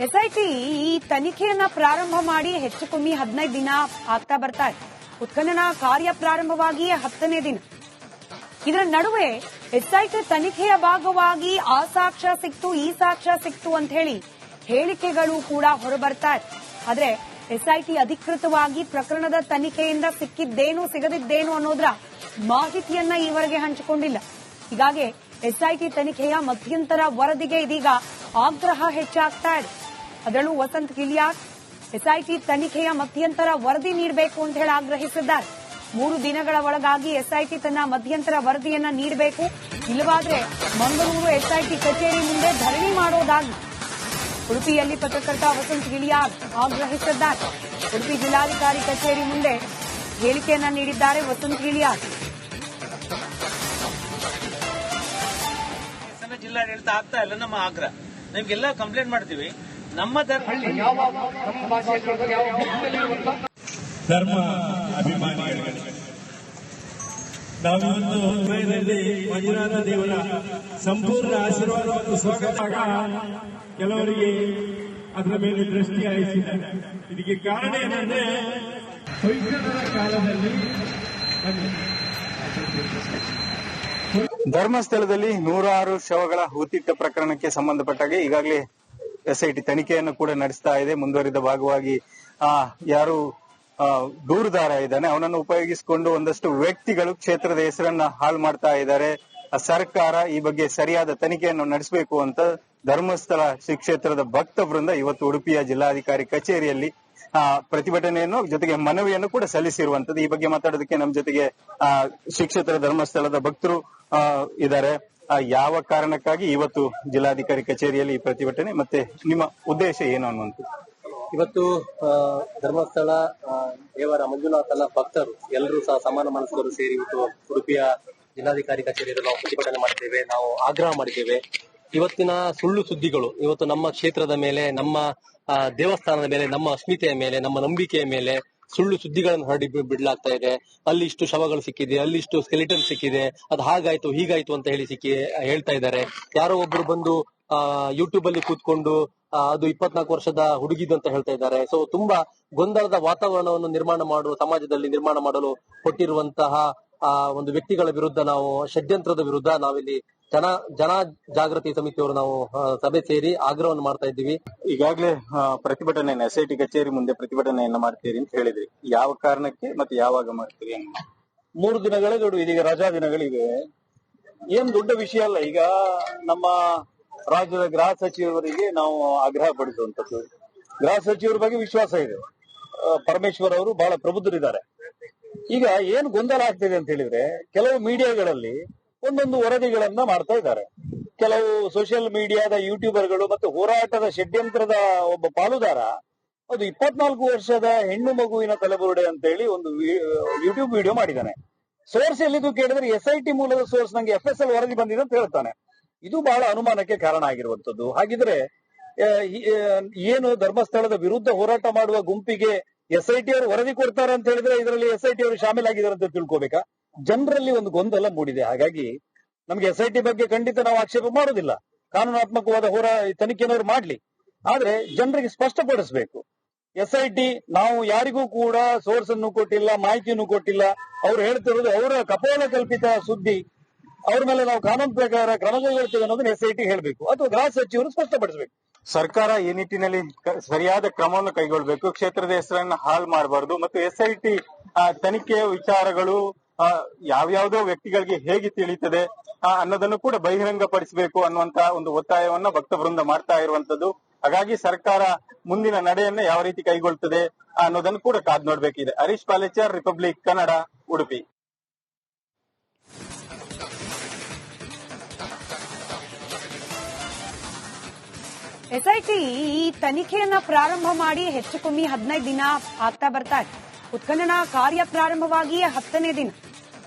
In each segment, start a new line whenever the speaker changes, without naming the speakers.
SIT ಈ ತನಿಖೆಯನ್ನ ಪ್ರಾರಂಭ ಮಾಡಿ ಹೆಚ್ಚು ಕಮ್ಮಿ 15 ದಿನ ಆಗ್ತಾ ಬರ್ತಾ ಇದೆ. ಉತ್ಖನನ ಕಾರ್ಯ ಪ್ರಾರಂಭವಾಗಿ 10ನೇ ದಿನ. ಇದರ ನಡುವೆ ಎಸ್ಐಟಿ ತನಿಖೆಯ ಭಾಗವಾಗಿ ಆ ಸಾಕ್ಷ್ಯ ಸಿಕ್ತು, ಈ ಸಾಕ್ಷ್ಯ ಸಿಕ್ತು ಅಂತ ಹೇಳಿ ಹೇಳಿಕೆಗಳು ಕೂಡ ಹೊರಬರ್ತಾ ಇದೆ. ಆದ್ರೆ ಎಸ್ಐಟಿ ಅಧಿಕೃತವಾಗಿ ಪ್ರಕರಣದ ತನಿಖೆಯಿಂದ ಸಿಕ್ಕಿದ್ದೇನು ಸಿಗದಿದ್ದೇನು ಅನ್ನೋದರ ಮಾಹಿತಿಯನ್ನ ಈವರೆಗೆ ಹಂಚಿಕೊಂಡಿಲ್ಲ. ಹೀಗಾಗಿ ಎಸ್ಐಟಿ ತನಿಖೆಯ ಮಧ್ಯಂತರ ವರದಿಗೆ ಇದೀಗ ಆಗ್ರಹ ಹೆಚ್ಚಾಗ್ತಾ ಇದೆ. ಅದರಲ್ಲೂ ವಸಂತ್ ಗಿಲಿಯಾಟ್ ಎಸ್ಐಟಿ ತನಿಖೆಯ ಮಧ್ಯಂತರ ವರದಿ ನೀಡಬೇಕು ಅಂತ ಹೇಳಿ ಆಗ್ರಹಿಸಿದ್ದಾರೆ. 3 ದಿನಗಳ ಒಳಗಾಗಿ ಎಸ್ಐಟಿ ತನ್ನ ಮಧ್ಯಂತರ ವರದಿಯನ್ನ ನೀಡಬೇಕು, ಇಲ್ಲವಾದ್ರೆ ಮಂಗಳೂರು ಎಸ್ಐಟಿ ಕಚೇರಿ ಮುಂದೆ ಧರಣಿ ಮಾಡೋದಾಗಿ ಉಡುಪಿಯಲ್ಲಿ ಪತ್ರಕರ್ತ ವಸಂತ್ ಗಿಲಿಯಾಟ್ ಆಗ್ರಹಿಸಿದ್ದಾರೆ. ಉಡುಪಿ ಜಿಲ್ಲಾಧಿಕಾರಿ ಕಚೇರಿ ಮುಂದೆ ಹೇಳಿಕೆಯನ್ನ ನೀಡಿದ್ದಾರೆ ವಸಂತ್ ಗಿಲಿಯಾಟ್.
ಜಿಲ್ಲಾಡಳಿತ ಆಗ್ತಾ ಇಲ್ಲ ನಮ್ಮ ಆಗ್ರಹ. ನಿಮ್ಗೆಲ್ಲ ಕಂಪ್ಲೇಂಟ್ ಮಾಡ್ತೀವಿ. ನಮ್ಮ
ಧರ್ಮ ಅಭಿಮಾನಿಗಳಿಗೆ ನಾವಿವತ್ತು ಹೃದಯದಲ್ಲಿ ಮಂಜುನಾಥ ದೇವರ ಸಂಪೂರ್ಣ ಆಶೀರ್ವಾದ ಮತ್ತು ಸ್ವಾಗತ. ಕೆಲವರಿಗೆ ಅದರ ಮೇಲೆ ದೃಷ್ಟಿ ಹಾಯಿಸಿದ್ದಾರೆ. ಇದಕ್ಕೆ ಕಾರಣ ಏನಂದ್ರೆ ಹೊಯ್ಸಳರ ಕಾಲದಲ್ಲಿ
ಧರ್ಮಸ್ಥಳದಲ್ಲಿ 106 ಶವಗಳ ಹೂತಿಟ್ಟ ಪ್ರಕರಣಕ್ಕೆ ಸಂಬಂಧಪಟ್ಟಾಗೆ ಈಗಾಗಲೇ ಎಸ್ಐಟಿ ತನಿಖೆಯನ್ನು ಕೂಡ ನಡೆಸ್ತಾ ಇದೆ. ಮುಂದುವರಿದ ಭಾಗವಾಗಿ ಯಾರು ದೂರುದಾರ ಇದ್ದಾನೆ ಅವನನ್ನು ಉಪಯೋಗಿಸಿಕೊಂಡು ಒಂದಷ್ಟು ವ್ಯಕ್ತಿಗಳು ಕ್ಷೇತ್ರದ ಹೆಸರನ್ನ ಹಾಳು ಮಾಡ್ತಾ ಇದ್ದಾರೆ. ಸರ್ಕಾರ ಈ ಬಗ್ಗೆ ಸರಿಯಾದ ತನಿಖೆಯನ್ನು ನಡೆಸಬೇಕು ಅಂತ ಧರ್ಮಸ್ಥಳ ಶ್ರೀ ಕ್ಷೇತ್ರದ ಭಕ್ತ ವೃಂದ ಇವತ್ತು ಉಡುಪಿಯ ಜಿಲ್ಲಾಧಿಕಾರಿ ಕಚೇರಿಯಲ್ಲಿ ಪ್ರತಿಭಟನೆಯನ್ನು ಜೊತೆಗೆ ಮನವಿಯನ್ನು ಕೂಡ ಸಲ್ಲಿಸಿರುವಂತದ್ದು. ಈ ಬಗ್ಗೆ ಮಾತಾಡೋದಕ್ಕೆ ನಮ್ಮ ಜೊತೆಗೆ ಶ್ರೀ ಕ್ಷೇತ್ರ ಧರ್ಮಸ್ಥಳದ ಭಕ್ತರು ಇದ್ದಾರೆ. ಯಾವ ಕಾರಣಕ್ಕಾಗಿ ಇವತ್ತು ಜಿಲ್ಲಾಧಿಕಾರಿ ಕಚೇರಿಯಲ್ಲಿ ಈ ಪ್ರತಿಭಟನೆ ಮತ್ತೆ ನಿಮ್ಮ ಉದ್ದೇಶ ಏನು ಅನ್ನುವಂಥದ್ದು?
ಇವತ್ತು ಧರ್ಮಸ್ಥಳ ದೇವರ ಮಂಜುನಾಥನ ಭಕ್ತರು ಎಲ್ಲರೂ ಸಹ ಸಮಾನ ಮನಸ್ಕರು ಸೇರಿ ಇವತ್ತು ಉಡುಪಿಯ ಜಿಲ್ಲಾಧಿಕಾರಿ ಕಚೇರಿಯಲ್ಲಿ ನಾವು ಪ್ರತಿಭಟನೆ ಮಾಡಿದ್ದೇವೆ. ನಾವು ಆಗ್ರಹ ಮಾಡಿದ್ದೇವೆ. ಇವತ್ತಿನ ಸುಳ್ಳು ಸುದ್ದಿಗಳು ಇವತ್ತು ನಮ್ಮ ಕ್ಷೇತ್ರದ ಮೇಲೆ, ನಮ್ಮ ದೇವಸ್ಥಾನದ ಮೇಲೆ, ನಮ್ಮ ಅಸ್ಮಿತೆಯ ಮೇಲೆ, ನಮ್ಮ ನಂಬಿಕೆಯ ಮೇಲೆ ಸುಳ್ಳು ಸುದ್ದಿಗಳನ್ನು ಹರಡಿ ಬಿಡಲಾಗ್ತಾ ಇದೆ. ಅಲ್ಲಿ ಇಷ್ಟು ಶವಗಳು ಸಿಕ್ಕಿದೆ, ಅಲ್ಲಿ ಇಷ್ಟು ಸ್ಕೆಲಿಟನ್ ಸಿಕ್ಕಿದೆ, ಅದು ಹಾಗಾಯ್ತು ಹೀಗಾಯ್ತು ಅಂತ ಹೇಳಿ ಹೇಳ್ತಾ ಇದ್ದಾರೆ. ಯಾರೋ ಒಬ್ರು ಬಂದು ಯೂಟ್ಯೂಬ್ ಅಲ್ಲಿ ಕೂತ್ಕೊಂಡು ಅದು 24 ವರ್ಷದ ಹುಡುಗಿದು ಅಂತ ಹೇಳ್ತಾ ಇದ್ದಾರೆ. ಸೊ ತುಂಬಾ ಗೊಂದಲದ ವಾತಾವರಣವನ್ನು ಸಮಾಜದಲ್ಲಿ ನಿರ್ಮಾಣ ಮಾಡಲು ಕೊಟ್ಟಿರುವಂತಹ ಒಂದು ವ್ಯಕ್ತಿಗಳ ವಿರುದ್ಧ ನಾವು ಷಡ್ಯಂತ್ರದ ವಿರುದ್ಧ ನಾವಿಲ್ಲಿ ಜನ ಜಾಗೃತಿ ಸಮಿತಿಯವರು ನಾವು ಸಭೆ ಸೇರಿ ಆಗ್ರಹವನ್ನು ಮಾಡ್ತಾ ಇದ್ದೀವಿ.
ಈಗಾಗಲೇ ಪ್ರತಿಭಟನೆಯನ್ನು ಎಸ್ಐಟಿ ಕಚೇರಿ ಮುಂದೆ ಪ್ರತಿಭಟನೆಯನ್ನ ಮಾಡ್ತೀರಿ ಅಂತ ಹೇಳಿದ್ರಿ. ಯಾವ ಕಾರಣಕ್ಕೆ ಮತ್ತೆ ಯಾವಾಗ ಮಾಡ್ತೀರಿ?
3 ದಿನಗಳೇ ದೊಡ್ಡ, ಇದೀಗ ರಜಾ ದಿನಗಳಿವೆ. ಏನ್ ದೊಡ್ಡ ವಿಷಯ ಅಲ್ಲ. ಈಗ ನಮ್ಮ ರಾಜ್ಯದ ಗೃಹ ಸಚಿವರಿಗೆ ನಾವು ಆಗ್ರಹ ಪಡಿಸುವಂತದ್ದು. ಗೃಹ ಸಚಿವರ ಬಗ್ಗೆ ವಿಶ್ವಾಸ ಇದೆ. ಪರಮೇಶ್ವರ್ ಅವರು ಬಹಳ ಪ್ರಬುದ್ಧರಿದ್ದಾರೆ. ಈಗ ಏನು ಗೊಂದಲ ಆಗ್ತಿದೆ ಅಂತ ಹೇಳಿದ್ರೆ, ಕೆಲವು ಮೀಡಿಯಾಗಳಲ್ಲಿ ಒಂದೊಂದು ವರದಿಗಳನ್ನ ಮಾಡ್ತಾ ಇದ್ದಾರೆ. ಕೆಲವು ಸೋಷಿಯಲ್ ಮೀಡಿಯಾದ ಯೂಟ್ಯೂಬರ್ಗಳು ಮತ್ತು ಹೋರಾಟದ ಷಡ್ಯಂತ್ರದ ಒಬ್ಬ ಪಾಲುದಾರ ಅದು 24 ವರ್ಷದ ಹೆಣ್ಣು ಮಗುವಿನ ತಲೆಬುರುಡೆ ಅಂತ ಹೇಳಿ ಒಂದು ಯೂಟ್ಯೂಬ್ ವಿಡಿಯೋ ಮಾಡಿದ್ದಾನೆ. ಸೋರ್ಸ್ ಎಲ್ಲಿದ್ದು ಕೇಳಿದ್ರೆ ಎಸ್ಐಟಿ ಮೂಲದ ಸೋರ್ಸ್ ನಂಗೆ FSL ವರದಿ ಬಂದಿದೆ ಅಂತ ಹೇಳ್ತಾನೆ. ಇದು ಬಹಳ ಅನುಮಾನಕ್ಕೆ ಕಾರಣ ಆಗಿರುವಂತದ್ದು. ಹಾಗಿದ್ರೆ ಏನು ಧರ್ಮಸ್ಥಳದ ವಿರುದ್ಧ ಹೋರಾಟ ಮಾಡುವ ಗುಂಪಿಗೆ ಎಸ್ಐಟಿ ಅವರು ವರದಿ ಕೊಡ್ತಾರೆ ಅಂತ ಹೇಳಿದ್ರೆ ಇದರಲ್ಲಿ ಎಸ್ಐಟಿ ಅವರು ಶಾಮೀಲಾಗಿದ್ದಾರೆ ಅಂತ ತಿಳ್ಕೋಬೇಕಾ? ಜನರಲ್ಲಿ ಒಂದು ಗೊಂದಲ ಮೂಡಿದೆ. ಹಾಗಾಗಿ ನಮ್ಗೆ ಎಸ್ಐಟಿ ಬಗ್ಗೆ ಖಂಡಿತ ನಾವು ಆಕ್ಷೇಪ ಮಾಡೋದಿಲ್ಲ. ಕಾನೂನಾತ್ಮಕವಾದ ತನಿಖೆನವರು ಮಾಡ್ಲಿ, ಆದ್ರೆ ಜನರಿಗೆ ಸ್ಪಷ್ಟಪಡಿಸಬೇಕು. ಎಸ್ಐಟಿ ನಾವು ಯಾರಿಗೂ ಕೂಡ ಸೋರ್ಸ್ ಅನ್ನು ಕೊಟ್ಟಿಲ್ಲ, ಮಾಹಿತಿಯನ್ನು ಕೊಟ್ಟಿಲ್ಲ. ಅವ್ರು ಹೇಳ್ತಿರೋದು ಅವರ ಕಪೋಲ ಕಲ್ಪಿತ ಸುದ್ದಿ. ಅವ್ರ ಮೇಲೆ ನಾವು ಕಾನೂನು ಪ್ರಕಾರ ಕ್ರಮ ಕೈಗೊಳ್ತೇವೆ ಅನ್ನೋದನ್ನ ಎಸ್ಐಟಿ ಹೇಳಬೇಕು ಅಥವಾ ಗೃಹ ಸಚಿವರು ಸ್ಪಷ್ಟಪಡಿಸಬೇಕು.
ಸರ್ಕಾರ ಈ ನಿಟ್ಟಿನಲ್ಲಿ ಸರಿಯಾದ ಕ್ರಮವನ್ನು ಕೈಗೊಳ್ಳಬೇಕು. ಕ್ಷೇತ್ರದ ಹೆಸರನ್ನ ಹಾಳು ಮಾಡಬಾರದು ಮತ್ತು ಎಸ್ಐಟಿ ತನಿಖೆಯ ವಿಚಾರಗಳು ಯಾವ್ಯಾವುದೋ ವ್ಯಕ್ತಿಗಳಿಗೆ ಹೇಗೆ ತಿಳಿಯುತ್ತದೆ ಅನ್ನೋದನ್ನು ಕೂಡ ಬಹಿರಂಗಪಡಿಸಬೇಕು ಅನ್ನುವಂತ ಒಂದು ಒತ್ತಾಯವನ್ನ ಭಕ್ತ ವೃಂದ ಮಾಡ್ತಾ ಇರುವಂತದ್ದು. ಹಾಗಾಗಿ ಸರ್ಕಾರ ಮುಂದಿನ ನಡೆಯನ್ನ ಯಾವ ರೀತಿ ಕೈಗೊಳ್ಳುತ್ತದೆ ಅನ್ನೋದನ್ನು ಕೂಡ ಕಾದ್ ನೋಡ್ಬೇಕಿದೆ. ಹರೀಶ್ ಪಾಲೇಚರ್, ರಿಪಬ್ಲಿಕ್ ಕನ್ನಡ, ಉಡುಪಿ.
ಎಸ್ಐಟಿ ಈ ತನಿಖೆಯನ್ನ ಪ್ರಾರಂಭ ಮಾಡಿ ಹೆಚ್ಚು ಕಮ್ಮಿ 15 ದಿನ ಆಗ್ತಾ ಬರ್ತಾ ಇದೆ. ಉತ್ಖನನ ಕಾರ್ಯ ಪ್ರಾರಂಭವಾಗಿ 10ನೇ ದಿನ.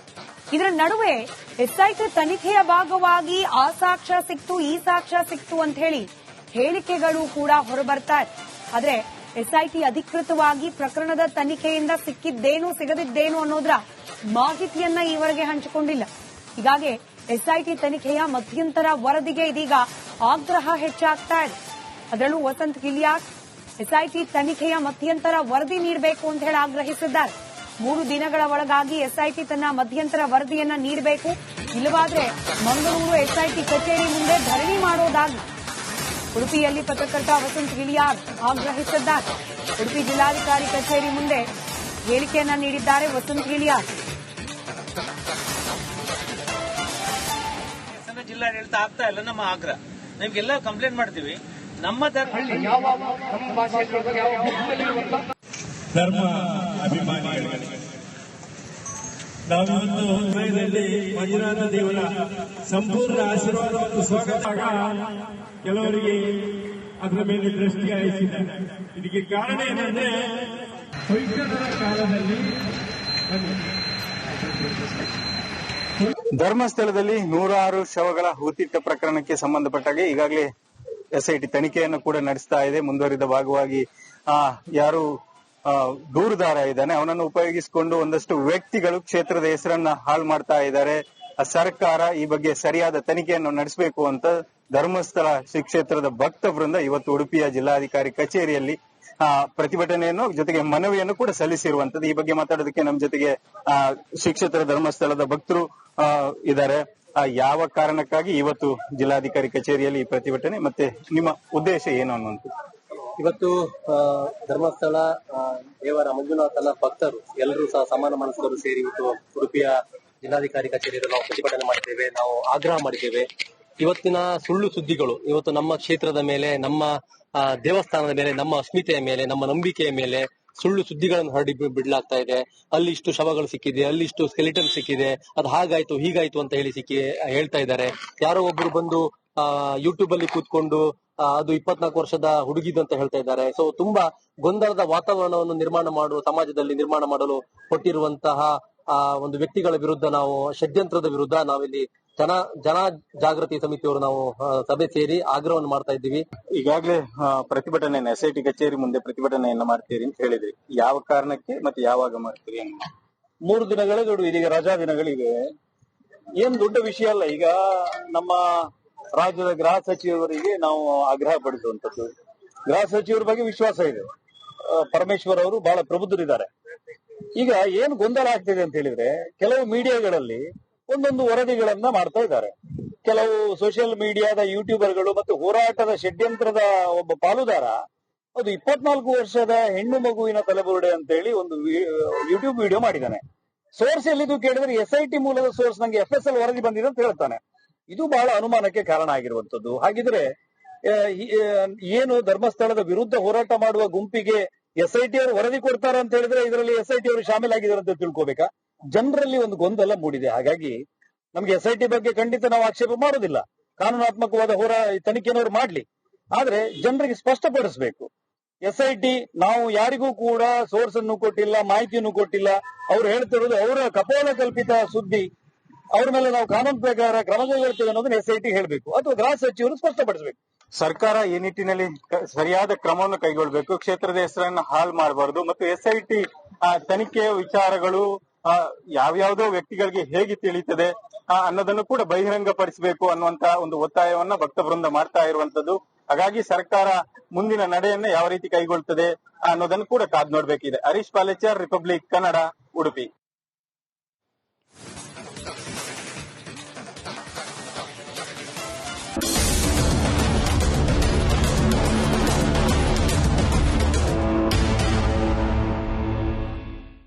ಇದರ ನಡುವೆ ಎಸ್ಐಟಿ ತನಿಖೆಯ ಭಾಗವಾಗಿ ಆ ಸಾಕ್ಷ್ಯ ಸಿಕ್ತು, ಈ ಸಾಕ್ಷ್ಯ ಸಿಕ್ತು ಅಂತ ಹೇಳಿ ಹೇಳಿಕೆಗಳು ಕೂಡ ಹೊರಬರ್ತಾ ಇದೆ. ಆದ್ರೆ ಎಸ್ಐಟಿ ಅಧಿಕೃತವಾಗಿ ಪ್ರಕರಣದ ತನಿಖೆಯಿಂದ ಸಿಕ್ಕಿದ್ದೇನು ಸಿಗದಿದ್ದೇನು ಅನ್ನೋದರ ಮಾಹಿತಿಯನ್ನ ಈವರೆಗೆ ಹಂಚಿಕೊಂಡಿಲ್ಲ. ಹೀಗಾಗಿ ಎಸ್ಐಟಿ ತನಿಖೆಯ ಮಧ್ಯಂತರ ವರದಿಗೆ ಇದೀಗ ಆಗ್ರಹ ಹೆಚ್ಚಾಗ್ತಾ ಇದೆ. ಅದರಲ್ಲೂ ವಸಂತ್ ಗಿಲಿಯಾಟ್ ಎಸ್ಐಟಿ ತನಿಖೆಯ ಮಧ್ಯಂತರ ವರದಿ ನೀಡಬೇಕು ಅಂತ ಹೇಳಿ ಆಗ್ರಹಿಸಿದ್ದಾರೆ. 3 ದಿನಗಳ ಒಳಗಾಗಿ ಎಸ್ಐಟಿ ತನ್ನ ಮಧ್ಯಂತರ ವರದಿಯನ್ನ ನೀಡಬೇಕು, ಇಲ್ಲವಾದ್ರೆ ಮಂಗಳೂರು ಎಸ್ಐಟಿ ಕಚೇರಿ ಮುಂದೆ ಧರಣಿ ಮಾಡೋದಾಗಿ ಉಡುಪಿಯಲ್ಲಿ ಪತ್ರಕರ್ತ ವಸಂತ್ ಗಿಲಿಯಾಟ್ ಆಗ್ರಹಿಸಿದ್ದಾರೆ. ಉಡುಪಿ ಜಿಲ್ಲಾಧಿಕಾರಿ ಕಚೇರಿ ಮುಂದೆ ಹೇಳಿಕೆಯನ್ನ ನೀಡಿದ್ದಾರೆ ವಸಂತ್ ಗಿಲಿಯಾಟ್.
ಜಿಲ್ಲಾಡಳಿತ ಆಗ್ತಾ ಇಲ್ಲ ನಮ್ಮ ಆಗ್ರಹ. ನಿಮ್ಗೆಲ್ಲ ಕಂಪ್ಲೇಂಟ್ ಮಾಡ್ತೀವಿ. ನಮ್ಮ
ಧರ್ಮ ಅಭಿಮಾನಿಗಳಿಗೆ ನಾವಿವತ್ತು ಸಮಯದಲ್ಲಿ ಮಂಜುನಾಥ ದೇವರ ಸಂಪೂರ್ಣ ಆಶೀರ್ವಾದ ಮತ್ತು ಸ್ವಾಗತ ಕೆಲವರಿಗೆ ಅದರ ಮೇಲೆ ದೃಷ್ಟಿ ಹಾಯಿಸಿದ್ದಾರೆ. ಇದಕ್ಕೆ ಕಾರಣ ಏನಂದ್ರೆ ಹೊಯ್ಸಳರ ಕಾಲದಲ್ಲಿ
ಧರ್ಮಸ್ಥಳದಲ್ಲಿ 106 ಶವಗಳ ಹೂತಿಟ್ಟ ಪ್ರಕರಣಕ್ಕೆ ಸಂಬಂಧಪಟ್ಟಾಗೆ ಈಗಾಗಲೇ ಎಸ್ಐಟಿ ತನಿಖೆಯನ್ನು ಕೂಡ ನಡೆಸ್ತಾ ಇದೆ. ಮುಂದುವರಿದ ಭಾಗವಾಗಿ ಯಾರು ದೂರುದಾರ ಇದ್ದಾನೆ ಅವನನ್ನು ಉಪಯೋಗಿಸಿಕೊಂಡು ಒಂದಷ್ಟು ವ್ಯಕ್ತಿಗಳು ಕ್ಷೇತ್ರದ ಹೆಸರನ್ನ ಹಾಳು ಮಾಡ್ತಾ ಇದ್ದಾರೆ. ಸರ್ಕಾರ ಈ ಬಗ್ಗೆ ಸರಿಯಾದ ತನಿಖೆಯನ್ನು ನಡೆಸಬೇಕು ಅಂತ ಧರ್ಮಸ್ಥಳ ಶ್ರೀ ಕ್ಷೇತ್ರದ ಭಕ್ತ ವೃಂದ ಇವತ್ತು ಉಡುಪಿಯ ಜಿಲ್ಲಾಧಿಕಾರಿ ಕಚೇರಿಯಲ್ಲಿ ಪ್ರತಿಭಟನೆಯನ್ನು ಜೊತೆಗೆ ಮನವಿಯನ್ನು ಕೂಡ ಸಲ್ಲಿಸಿರುವಂತದ್ದು. ಈ ಬಗ್ಗೆ ಮಾತಾಡೋದಕ್ಕೆ ನಮ್ಮ ಜೊತೆಗೆ ಶ್ರೀ ಕ್ಷೇತ್ರ ಧರ್ಮಸ್ಥಳದ ಭಕ್ತರು ಇದ್ದಾರೆ. ಯಾವ ಕಾರಣಕ್ಕಾಗಿ ಇವತ್ತು ಜಿಲ್ಲಾಧಿಕಾರಿ ಕಚೇರಿಯಲ್ಲಿ ಈ ಪ್ರತಿಭಟನೆ, ಮತ್ತೆ ನಿಮ್ಮ ಉದ್ದೇಶ ಏನು ಅನ್ನುವಂಥದ್ದು?
ಇವತ್ತು ಧರ್ಮಸ್ಥಳ ದೇವರ ಮಂಜುನಾಥನ ಭಕ್ತರು ಎಲ್ಲರೂ ಸಹ ಸಮಾನ ಮನಸ್ಕರು ಸೇರಿ ಇವತ್ತು ಉಡುಪಿಯ ಜಿಲ್ಲಾಧಿಕಾರಿ ಕಚೇರಿಯಲ್ಲಿ ನಾವು ಪ್ರತಿಭಟನೆ ಮಾಡಿದ್ದೇವೆ. ನಾವು ಆಗ್ರಹ ಮಾಡಿದ್ದೇವೆ. ಇವತ್ತಿನ ಸುಳ್ಳು ಸುದ್ದಿಗಳು ಇವತ್ತು ನಮ್ಮ ಕ್ಷೇತ್ರದ ಮೇಲೆ, ನಮ್ಮ ದೇವಸ್ಥಾನದ ಮೇಲೆ, ನಮ್ಮ ಅಸ್ಮಿತೆಯ ಮೇಲೆ, ನಮ್ಮ ನಂಬಿಕೆಯ ಮೇಲೆ ಸುಳ್ಳು ಸುದ್ದಿಗಳನ್ನು ಹರಡಿ ಬಿಡಲಾಗ್ತಾ ಇದೆ. ಅಲ್ಲಿ ಇಷ್ಟು ಶವಗಳು ಸಿಕ್ಕಿದೆ, ಅಲ್ಲಿ ಇಷ್ಟು ಸ್ಕೆಲಿಟನ್ ಸಿಕ್ಕಿದೆ, ಅದು ಹಾಗಾಯ್ತು ಹೀಗಾಯ್ತು ಅಂತ ಹೇಳಿ ಹೇಳ್ತಾ ಇದ್ದಾರೆ. ಯಾರೋ ಒಬ್ರು ಬಂದು ಯೂಟ್ಯೂಬ್ ಅಲ್ಲಿ ಕೂತ್ಕೊಂಡು ಅದು 24 ವರ್ಷದ ಹುಡುಗಿದು ಅಂತ ಹೇಳ್ತಾ ಇದ್ದಾರೆ. ಸೊ ತುಂಬಾ ಗೊಂದಲದ ವಾತಾವರಣವನ್ನು ಸಮಾಜದಲ್ಲಿ ನಿರ್ಮಾಣ ಮಾಡಲು ಕೊಟ್ಟಿರುವಂತಹ ಒಂದು ವ್ಯಕ್ತಿಗಳ ವಿರುದ್ಧ ನಾವು ಷಡ್ಯಂತ್ರದ ವಿರುದ್ಧ ನಾವಿಲ್ಲಿ ಜನ ಜಾಗೃತಿ ಸಮಿತಿಯವರು ನಾವು ಸಭೆ ಸೇರಿ ಆಗ್ರಹವನ್ನು ಮಾಡ್ತಾ ಇದ್ದೀವಿ.
ಈಗಾಗಲೇ ಪ್ರತಿಭಟನೆಯನ್ನು ಎಸ್ಐಟಿ ಕಚೇರಿ ಮುಂದೆ ಪ್ರತಿಭಟನೆಯನ್ನ ಮಾಡ್ತೀರಿ ಅಂತ ಹೇಳಿದ್ರಿ. ಯಾವ ಕಾರಣಕ್ಕೆ ಮತ್ತೆ ಯಾವಾಗ ಮಾಡ್ತೀರಿ? 3 ದಿನಗಳೇ ದೊಡ್ಡ, ಇದೀಗ ರಜಾ ದಿನಗಳಿವೆ. ಏನ್ ದೊಡ್ಡ ವಿಷಯ ಅಲ್ಲ. ಈಗ ನಮ್ಮ ರಾಜ್ಯದ ಗೃಹ ಸಚಿವರಿಗೆ ನಾವು ಆಗ್ರಹ ಪಡಿಸುವಂತದ್ದು. ಗೃಹ ಸಚಿವರ ಬಗ್ಗೆ ವಿಶ್ವಾಸ ಇದೆ. ಪರಮೇಶ್ವರ್ ಅವರು ಬಹಳ ಪ್ರಬುದ್ಧರಿದ್ದಾರೆ. ಈಗ ಏನ್ ಗೊಂದಲ ಆಗ್ತಿದೆ ಅಂತ ಹೇಳಿದ್ರೆ, ಕೆಲವು ಮೀಡಿಯಾಗಳಲ್ಲಿ ಒಂದೊಂದು ವರದಿಗಳನ್ನ ಮಾಡ್ತಾ ಇದ್ದಾರೆ. ಕೆಲವು ಸೋಷಿಯಲ್ ಮೀಡಿಯಾದ ಯೂಟ್ಯೂಬರ್ಗಳು ಮತ್ತು ಹೋರಾಟದ ಷಡ್ಯಂತ್ರದ ಒಬ್ಬ ಪಾಲುದಾರ ಅದು 24 ವರ್ಷದ ಹೆಣ್ಣು ಮಗುವಿನ ತಲೆಬುರುಡೆ ಅಂತ ಹೇಳಿ ಒಂದು ಯೂಟ್ಯೂಬ್ ವಿಡಿಯೋ ಮಾಡಿದ್ದಾನೆ. ಸೋರ್ಸ್ ಎಲ್ಲಿದು ಕೇಳಿದ್ರೆ SIT ಮೂಲದ ಸೋರ್ಸ್, ನಂಗೆ FSL ವರದಿ ಬಂದಿದೆ ಅಂತ ಹೇಳ್ತಾನೆ. ಇದು ಬಹಳ ಅನುಮಾನಕ್ಕೆ ಕಾರಣ ಆಗಿರುವಂತದ್ದು. ಹಾಗಿದ್ರೆ ಏನು ಧರ್ಮಸ್ಥಳದ ವಿರುದ್ಧ ಹೋರಾಟ ಮಾಡುವ ಗುಂಪಿಗೆ SIT ಅವರು ವರದಿ ಕೊಡ್ತಾರೆ ಅಂತ ಹೇಳಿದ್ರೆ ಇದರಲ್ಲಿ SIT ಅವರು ಶಾಮೀಲಾಗಿದ್ದಾರೆ ಅಂತ ತಿಳ್ಕೋಬೇಕಾ? ಜನರಲ್ಲಿ ಒಂದು ಗೊಂದಲ ಮೂಡಿದೆ. ಹಾಗಾಗಿ ನಮ್ಗೆ SIT ಬಗ್ಗೆ ಖಂಡಿತ ನಾವು ಆಕ್ಷೇಪ ಮಾಡೋದಿಲ್ಲ. ಕಾನೂನಾತ್ಮಕವಾದ ತನಿಖೆನವರು ಮಾಡ್ಲಿ, ಆದ್ರೆ ಜನರಿಗೆ ಸ್ಪಷ್ಟಪಡಿಸಬೇಕು. SIT ನಾವು ಯಾರಿಗೂ ಕೂಡ ಸೋರ್ಸ್ ಅನ್ನು ಕೊಟ್ಟಿಲ್ಲ, ಮಾಹಿತಿಯನ್ನು ಕೊಟ್ಟಿಲ್ಲ. ಅವ್ರು ಹೇಳ್ತಿರೋದು ಅವರ ಕಪೋಲ ಕಲ್ಪಿತ ಸುದ್ದಿ. ಅವ್ರ ಮೇಲೆ ನಾವು ಕಾನೂನು ಪ್ರಕಾರ ಕ್ರಮ ಕೈಗೊಳ್ತೇವೆ ಅನ್ನೋದನ್ನ SIT ಹೇಳಬೇಕು, ಅಥವಾ ಗೃಹ ಸಚಿವರು ಸ್ಪಷ್ಟಪಡಿಸಬೇಕು.
ಸರ್ಕಾರ ಈ ನಿಟ್ಟಿನಲ್ಲಿ ಸರಿಯಾದ ಕ್ರಮವನ್ನು ಕೈಗೊಳ್ಳಬೇಕು. ಕ್ಷೇತ್ರದ ಹೆಸರನ್ನು ಹಾಳು ಮಾಡಬಾರದು. ಮತ್ತು SIT ತನಿಖೆಯ ವಿಚಾರಗಳು ಯಾವ್ಯಾವುದೋ ವ್ಯಕ್ತಿಗಳಿಗೆ ಹೇಗೆ ತಿಳಿಯುತ್ತದೆ ಅನ್ನೋದನ್ನು ಕೂಡ ಬಹಿರಂಗಪಡಿಸಬೇಕು ಅನ್ನುವಂತ ಒಂದು ಒತ್ತಾಯವನ್ನ ಭಕ್ತ ವೃಂದ ಮಾಡ್ತಾ ಇರುವಂತದ್ದು. ಹಾಗಾಗಿ ಸರ್ಕಾರ ಮುಂದಿನ ನಡೆಯನ್ನ ಯಾವ ರೀತಿ ಕೈಗೊಳ್ತದೆ ಅನ್ನೋದನ್ನು ಕೂಡ ಕಾದ್ ನೋಡ್ಬೇಕಿದೆ. ಹರೀಶ್ ಪಾಲೇಚರ್, ರಿಪಬ್ಲಿಕ್ ಕನ್ನಡ, ಉಡುಪಿ.